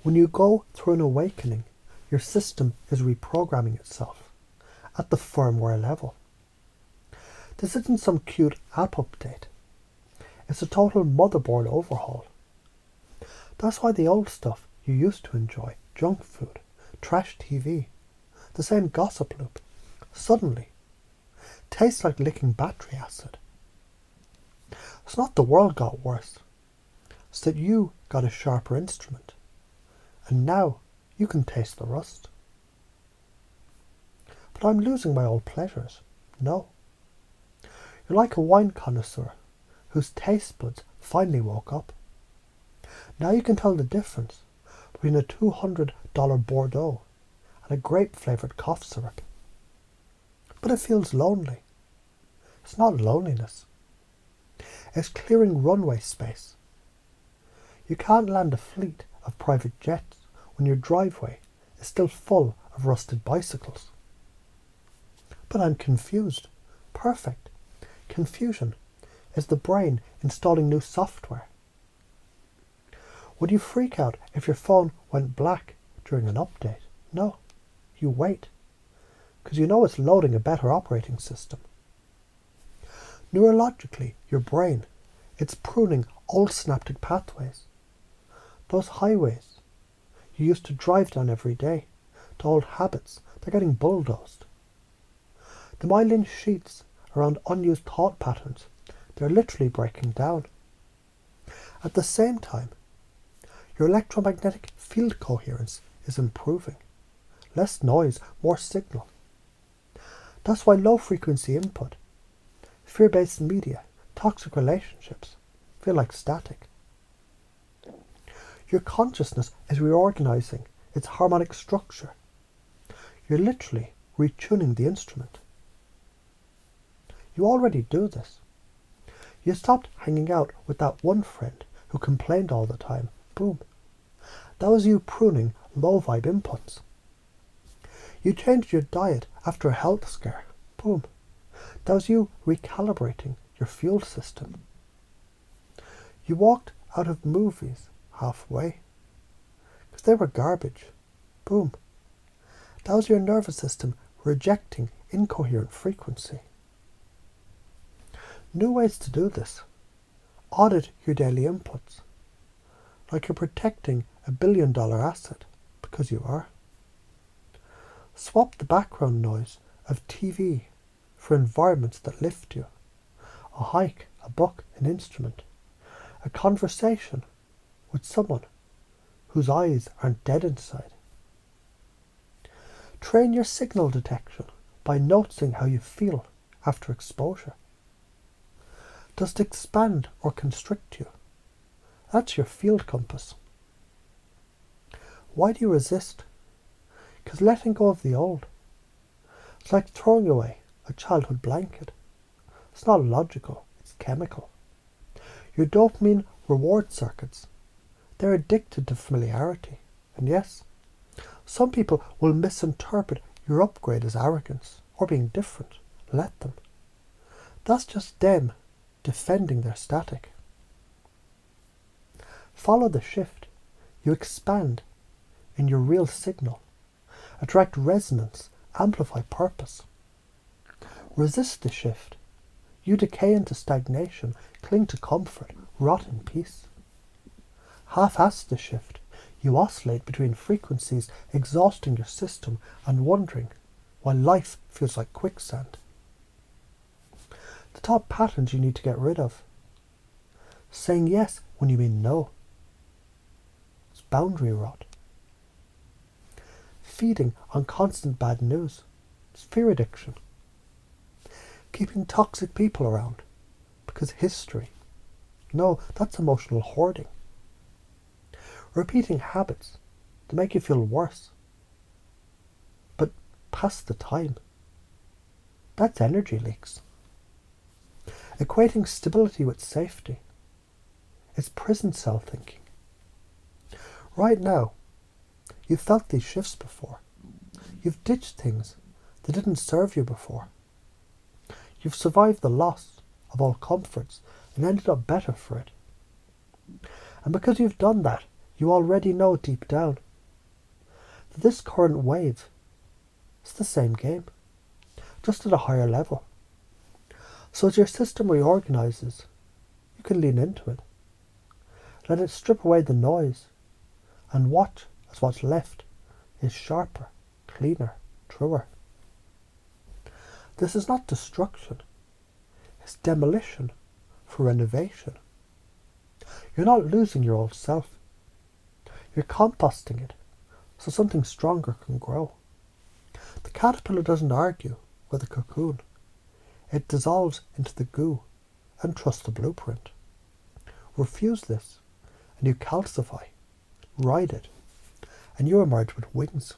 When you go through an awakening, your system is reprogramming itself at the firmware level. This isn't some cute app update. It's a total motherboard overhaul. That's why the old stuff you used to enjoy, junk food, trash TV, the same gossip loop, suddenly tastes like licking battery acid. It's not the world got worse. It's that you got a sharper instrument. And now you can taste the rust. But I'm losing my old pleasures. No. You're like a wine connoisseur whose taste buds finally woke up. Now you can tell the difference between a $200 Bordeaux and a grape-flavoured cough syrup. But it feels lonely. It's not loneliness. It's clearing runway space. You can't land a fleet of private jets when your driveway is still full of rusted bicycles. But I'm confused. Perfect. Confusion is the brain installing new software. Would you freak out if your phone went black during an update? No. You wait. Because you know it's loading a better operating system. Neurologically, your brain, it's pruning old synaptic pathways. Those highways you used to drive down every day, to old habits, they're getting bulldozed. The myelin sheets around unused thought patterns, they're literally breaking down. At the same time, your electromagnetic field coherence is improving. Less noise, more signal. That's why low-frequency input, fear-based media, toxic relationships feel like static. Your consciousness is reorganizing its harmonic structure. You're literally retuning the instrument. You already do this. You stopped hanging out with that one friend who complained all the time. Boom. That was you pruning low-vibe inputs. You changed your diet after a health scare. Boom. That was you recalibrating your fuel system. You walked out of movies halfway because they were garbage. Boom. That was your nervous system rejecting incoherent frequency. New ways to do this. Audit your daily inputs. Like you're protecting a $1 billion asset, because you are. Swap the background noise of TV for environments that lift you. A hike, a book, an instrument. A conversation with someone whose eyes aren't dead inside. Train your signal detection by noticing how you feel after exposure. Does it expand or constrict you? That's your field compass. Why do you resist? Because letting go of the old. It's like throwing away a childhood blanket. It's not logical, it's chemical. Your dopamine reward circuits, they're addicted to familiarity. And yes, some people will misinterpret your upgrade as arrogance or being different. Let them. That's just them defending their static. Follow the shift. You expand in your real signal. Attract resonance. Amplify purpose. Resist the shift. You decay into stagnation. Cling to comfort. Rot in peace. Half-ass the shift. You oscillate between frequencies, exhausting your system and wondering why life feels like quicksand. The top patterns you need to get rid of. Saying yes when you mean no. It's boundary rot. Feeding on constant bad news. It's fear addiction. Keeping toxic people around because history. No, that's emotional hoarding. Repeating habits that make you feel worse. But past the time. That's energy leaks. Equating stability with safety. It's prison cell thinking. Right now, you've felt these shifts before. You've ditched things that didn't serve you before. You've survived the loss of all comforts and ended up better for it. And because you've done that, You already know deep down that this current wave is the same game, just at a higher level. So as your system reorganizes, you can lean into it. Let it strip away the noise and watch as what's left is sharper, cleaner, truer. This is not destruction, it's demolition for renovation. You're not losing your old self. You're composting it so something stronger can grow. The caterpillar doesn't argue with the cocoon. It dissolves into the goo and trusts the blueprint. Refuse this and you calcify, ride it, and you emerge with wings.